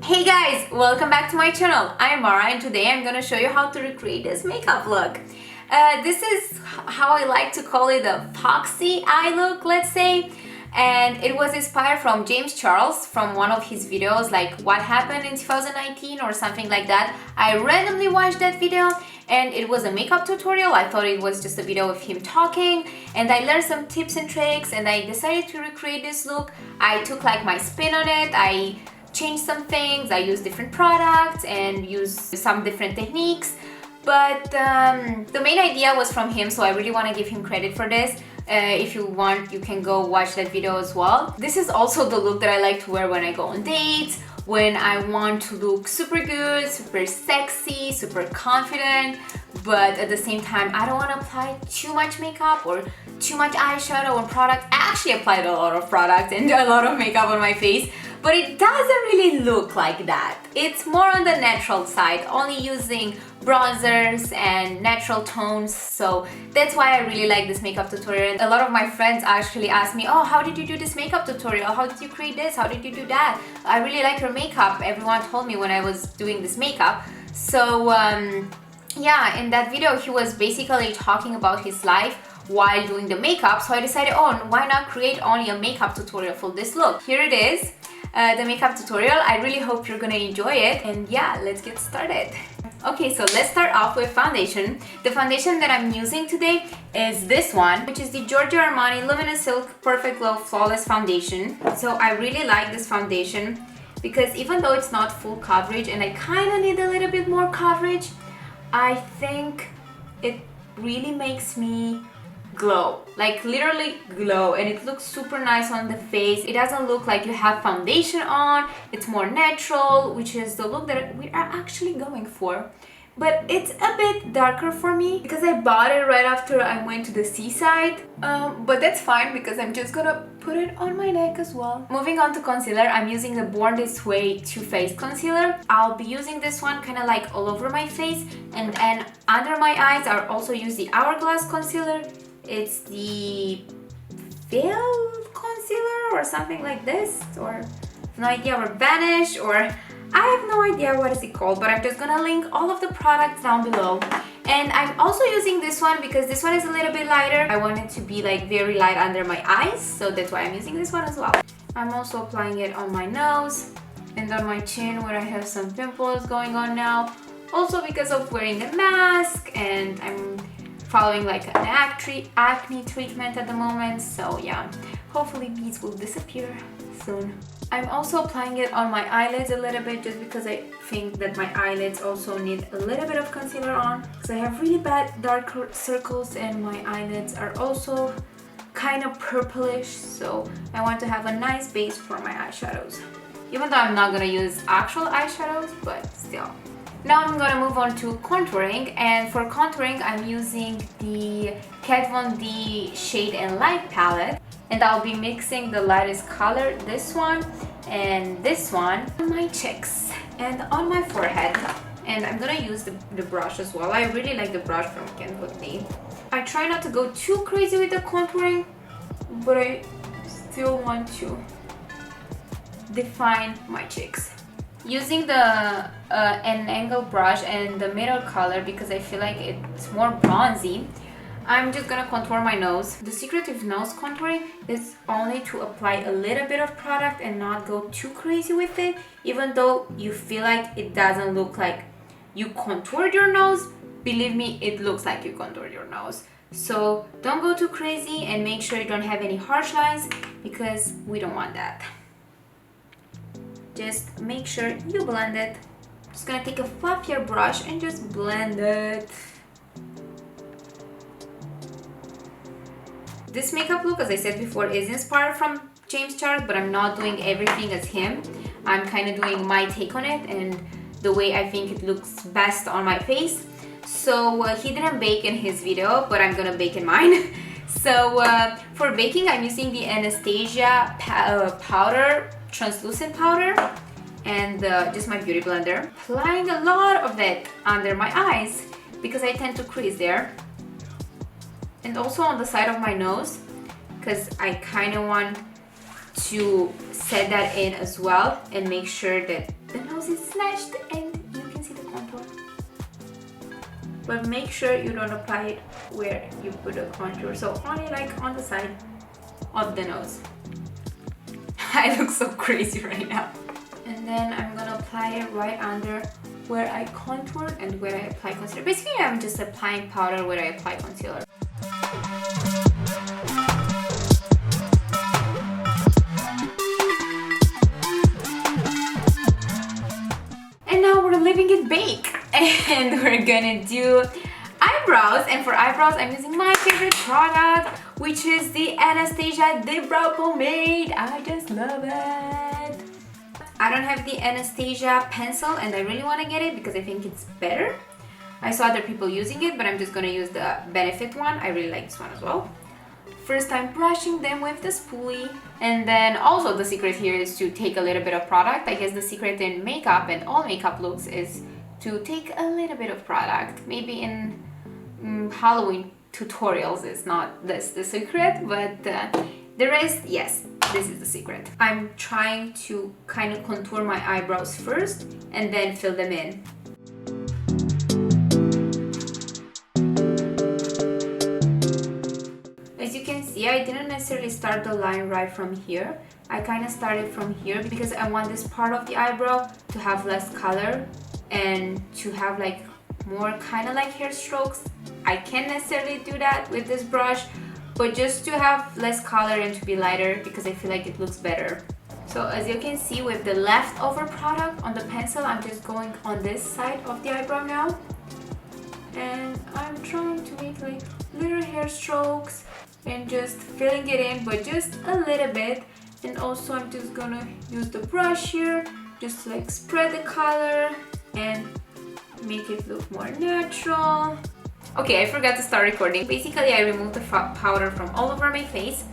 Hey guys, welcome back to my channel. I'm Mara and today I'm gonna show you how to recreate this makeup look. This is how I like to call it, a Foxy eye look, let's say. And it was inspired from James Charles from one of his videos, like what happened in 2019 or something like that. I randomly watched that video and it was a makeup tutorial. I thought it was just a video of him talking, and I learned some tips and tricks and I decided to recreate this look. I took like my spin on it. I changed some things, I used different products and used some different techniques, but the main idea was from him, so I really want to give him credit for this. If you want, you can go watch that video as well. This is also the look that I like to wear when I go on dates, when I want to look super good, super sexy, super confident, but at the same time I don't want to apply too much makeup or too much eyeshadow or product. I actually applied a lot of product and a lot of makeup on my face, but it doesn't really look like that. It's more on the natural side, only using bronzers and natural tones, so that's why I really like this makeup tutorial. A lot of my friends actually ask me, oh, how did you do this makeup tutorial? How did you create this? How did you do that? I really like your makeup, everyone told me when I was doing this makeup. So yeah, in that video he was basically talking about his life while doing the makeup, so I decided, oh, why not create only a makeup tutorial for this look. Here it is, the makeup tutorial. I really hope you're gonna enjoy it, and yeah, let's get started. Okay, so let's start off with foundation. The foundation that I'm using today is this one, which is the Giorgio Armani Luminous Silk Perfect Glow Flawless Foundation. So I really like this foundation because even though it's not full coverage and I kind of need a little bit more coverage, I think it really makes me glow, like literally glow, and it looks super nice on the face. It doesn't look like you have foundation on, it's more natural, which is the look that we are actually going for. But it's a bit darker for me because I bought it right after I went to the seaside, but that's fine because I'm just gonna put it on my neck as well. Moving on to concealer, I'm using the Born This Way Too Faced concealer. I'll be using this one kind of like all over my face, and then under my eyes I'll also use the Hourglass concealer. It's the Veil concealer or something like this, or no idea, or Vanish, or I have no idea what is it called, but I'm just gonna link all of the products down below. And I'm also using this one because this one is a little bit lighter. I want it to be like very light under my eyes, so that's why I'm using this one as well. I'm also applying it on my nose and on my chin where I have some pimples going on now, also because of wearing the mask, and I'm following like an acne treatment at the moment, so yeah, hopefully these will disappear soon. I'm also applying it on my eyelids a little bit just because I think that my eyelids also need a little bit of concealer on, because I have really bad dark circles and my eyelids are also kind of purplish, so I want to have a nice base for my eyeshadows, even though I'm not gonna use actual eyeshadows, but still. Now I'm gonna move on to contouring, and for contouring I'm using the Kat Von D Shade and Light palette, and I'll be mixing the lightest color, this one and this one, on my cheeks and on my forehead. And I'm gonna use the brush as well. I really like the brush from Kat Von D. I try not to go too crazy with the contouring, but I still want to define my cheeks. Using the an angle brush and the middle color because I feel like it's more bronzy, I'm just gonna contour my nose. The secret with nose contouring is only to apply a little bit of product and not go too crazy with it. Even though you feel like it doesn't look like you contoured your nose, believe me, it looks like you contoured your nose. So don't go too crazy and make sure you don't have any harsh lines because we don't want that. Just make sure you blend it. Just gonna take a fluffier brush and just blend it. This makeup look, as I said before, is inspired from James Charles, but I'm not doing everything as him. I'm kind of doing my take on it and the way I think it looks best on my face. So he didn't bake in his video, but I'm gonna bake in mine. So for baking, I'm using the Anastasia powder, translucent powder, and just my beauty blender. Applying a lot of it under my eyes because I tend to crease there, and also on the side of my nose because I kind of want to set that in as well and make sure that the nose nose is snatched and you can see the contour. But make sure you don't apply it where you put the contour, so only like on the side of the nose. I look so crazy right now. And then I'm gonna apply it right under where I contoured and where I apply concealer. Basically, I'm just applying powder where I apply concealer. And now we're leaving it bake. And we're gonna do eyebrows. And for eyebrows, I'm using my favorite product, which is the Anastasia Dip Brow Pomade. I just love it. I don't have the Anastasia pencil and I really want to get it because I think it's better. I saw other people using it, but I'm just going to use the Benefit one. I really like this one as well. First I'm brushing them with the spoolie. And then also the secret here is to take a little bit of product. I guess the secret in makeup and all makeup looks is to take a little bit of product. Maybe in Halloween tutorials is not this the secret, but the rest, yes, this is the secret. I'm trying to kind of contour my eyebrows first and then fill them in. As you can see, I didn't necessarily start the line right from here. I kind of started from here because I want this part of the eyebrow to have less color and to have like more kind of like hair strokes. I can't necessarily do that with this brush, but just to have less color and to be lighter because I feel like it looks better. So as you can see with the leftover product on the pencil, I'm just going on this side of the eyebrow now. And I'm trying to make like little hair strokes and just filling it in, but just a little bit. And also I'm just gonna use the brush here, just to like spread the color and make it look more natural. Okay, I forgot to start recording. Basically, I removed the powder from all over my face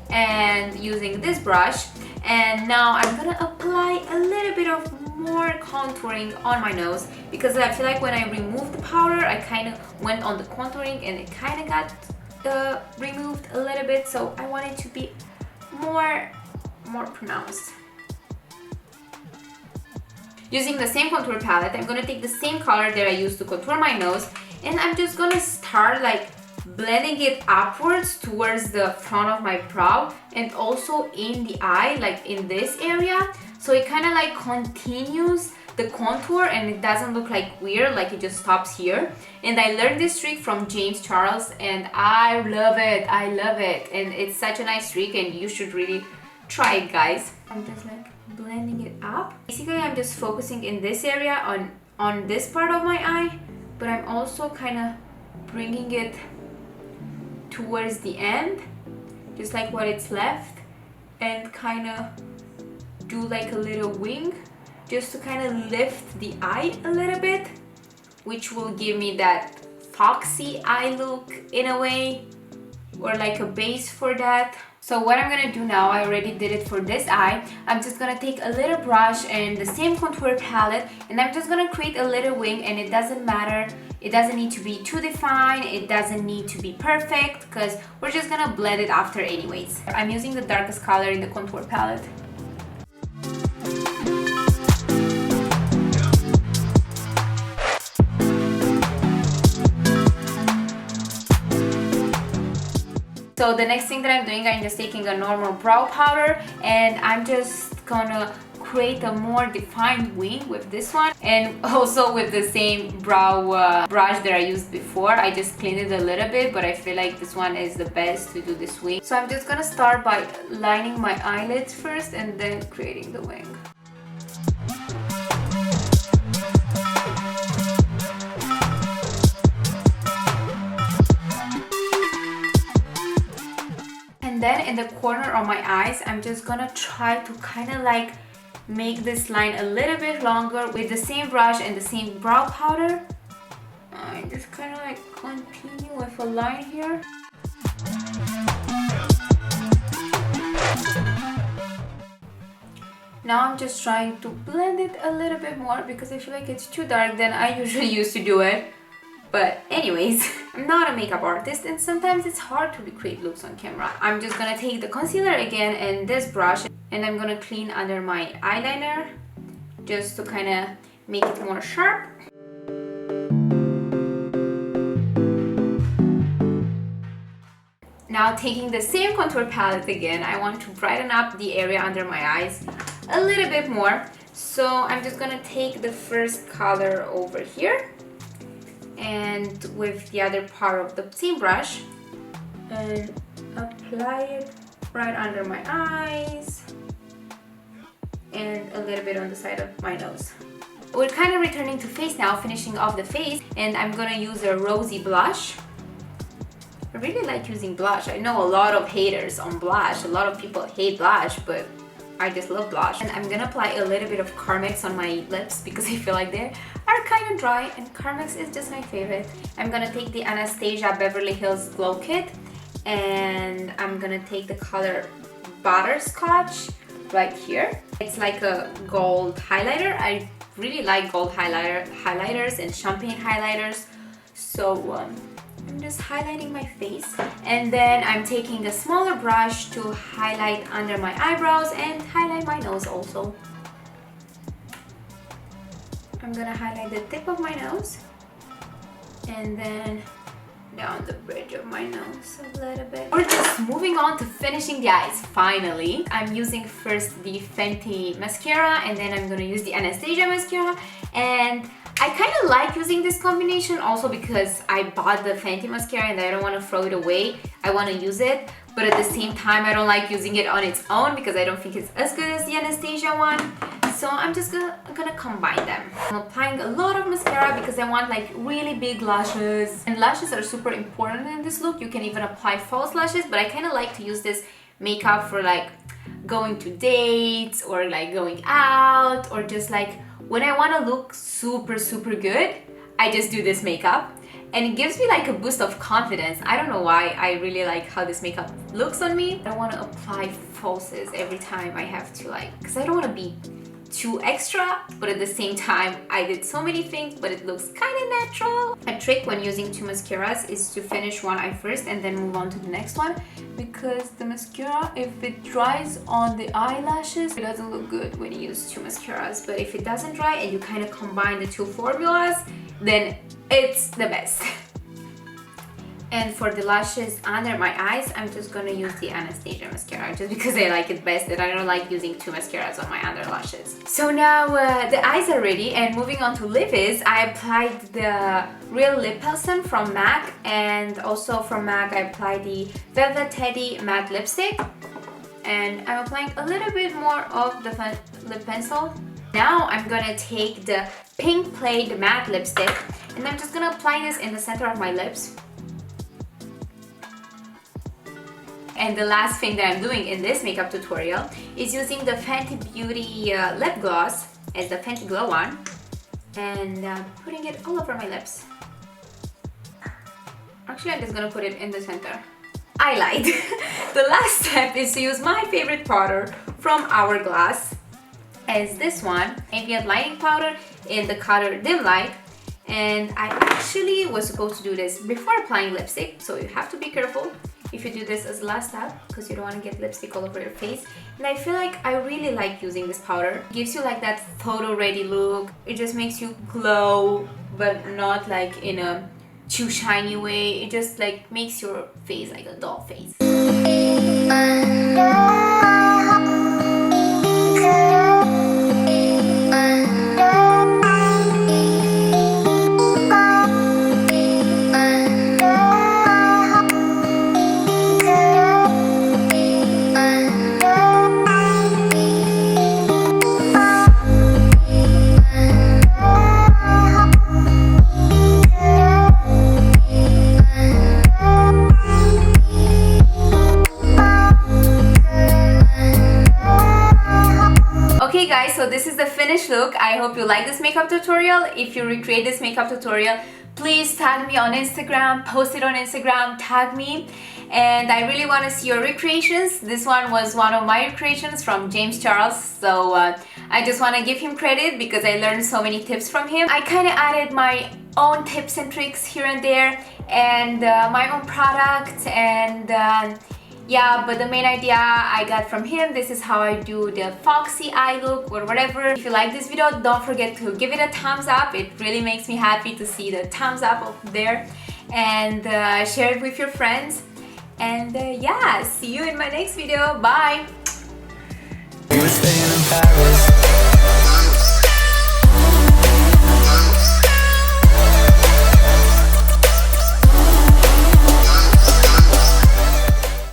and using this brush. And now I'm gonna apply a little bit of more contouring on my nose because I feel like when I removed the powder, I kind of went on the contouring and it kind of got removed a little bit. So I want it to be more pronounced. Using the same contour palette, I'm gonna take the same color that I used to contour my nose and I'm just gonna start like blending it upwards towards the front of my brow and also in the eye, like in this area. So it kind of like continues the contour and it doesn't look like weird, like it just stops here. And I learned this trick from James Charles and I love it. I love it. And it's such a nice trick and you should really try it, guys. I'm just like blending it up. Basically, I'm just focusing in this area on this part of my eye, but I'm also kind of bringing it towards the end, just like what it's left, and kind of do like a little wing just to kind of lift the eye a little bit, which will give me that foxy eye look in a way, or like a base for that. So what I'm gonna do now, I already did it for this eye. I'm just gonna take a little brush and the same contour palette and I'm just gonna create a little wing, and it doesn't matter. It doesn't need to be too defined. It doesn't need to be perfect because we're just gonna blend it after anyways. I'm using the darkest color in the contour palette. So the next thing that I'm doing, I'm just taking a normal brow powder and I'm just gonna create a more defined wing with this one, and also with the same brow brush that I used before. I just cleaned it a little bit, but I feel like this one is the best to do this wing. So I'm just gonna start by lining my eyelids first and then creating the wing. And then in the corner of my eyes, I'm just gonna try to kind of like make this line a little bit longer with the same brush and the same brow powder. I just kind of like continue with a line here. Now I'm just trying to blend it a little bit more because I feel like it's too dark than I usually used to do it. But anyways, I'm not a makeup artist and sometimes it's hard to recreate looks on camera. I'm just gonna take the concealer again and this brush and I'm gonna clean under my eyeliner just to kind of make it more sharp. Now taking the same contour palette again, I want to brighten up the area under my eyes a little bit more. So I'm just gonna take the first color over here and with the other part of the same brush and apply it right under my eyes and a little bit on the side of my nose. We're kind of returning to face now, finishing off the face, and I'm gonna use a rosy blush. I really like using blush. I know a lot of haters on blush. A lot of people hate blush, but I just love blush. And I'm gonna apply a little bit of Carmex on my lips because I feel like they are kind of dry, and Carmex is just my favorite. I'm gonna take the Anastasia Beverly Hills Glow Kit, and I'm gonna take the color Butterscotch right here. It's like a gold highlighter. I really like gold highlighters and champagne highlighters. So I'm just highlighting my face, and then I'm taking a smaller brush to highlight under my eyebrows and highlight my nose also. I'm gonna highlight the tip of my nose and then down the bridge of my nose a little bit. We're just moving on to finishing the eyes, finally. I'm using first the Fenty mascara, and then I'm gonna use the Anastasia mascara. And I kind of like using this combination also because I bought the Fenty mascara and I don't want to throw it away. I want to use it, but at the same time I don't like using it on its own because I don't think it's as good as the Anastasia one. So I'm just gonna combine them. I'm applying a lot of mascara because I want like really big lashes. And lashes are super important in this look. You can even apply false lashes, but I kind of like to use this makeup for like going to dates or like going out, or just like when I want to look super good, I just do this makeup and it gives me like a boost of confidence. I don't know why, I really like how this makeup looks on me. I don't want to apply falsies every time I have to, like, because I don't want to be too extra, but at the same time I did so many things but it looks kind of natural. A trick when using two mascaras is to finish one eye first and then move on to the next one, because the mascara, if it dries on the eyelashes, it doesn't look good when you use two mascaras. But if it doesn't dry and you kind of combine the two formulas, then it's the best. And for the lashes under my eyes, I'm just gonna use the Anastasia mascara just because I like it best, and I don't like using two mascaras on my under lashes. So now the eyes are ready, and moving on to lip is, I applied the Real Lip Balm from MAC, and also from MAC I applied the Velvet Teddy matte lipstick, and I'm applying a little bit more of the lip pencil. Now I'm gonna take the Pink Plaid matte lipstick, and I'm just gonna apply this in the center of my lips. And the last thing that I'm doing in this makeup tutorial is using the Fenty Beauty lip gloss as the Fenty Glow one, and putting it all over my lips. Actually, I'm just gonna put it in the center. I lied. The last step is to use my favorite powder from Hourglass, as this one, Ambient Lighting Powder in the color Dim Light. And I actually was supposed to do this before applying lipstick, so you have to be careful if you do this as the last step, because you don't want to get lipstick all over your face. And I feel like I really like using this powder. It gives you like that photo ready look. It just makes you glow, but not like in a too shiny way. It just like makes your face like a doll face. Okay guys, so this is the finished look. I hope you like this makeup tutorial. If you recreate this makeup tutorial, please tag me on Instagram, post it on Instagram, tag me. And I really want to see your recreations. This one was one of my recreations from James Charles, so I just want to give him credit because I learned so many tips from him. I kind of added my own tips and tricks here and there, and my own product, and Yeah, but the main idea I got from him, this is how I do the Foxy eye look or whatever. If you like this video, don't forget to give it a thumbs up. It really makes me happy to see the thumbs up up there. And share it with your friends. And yeah, see you in my next video. Bye!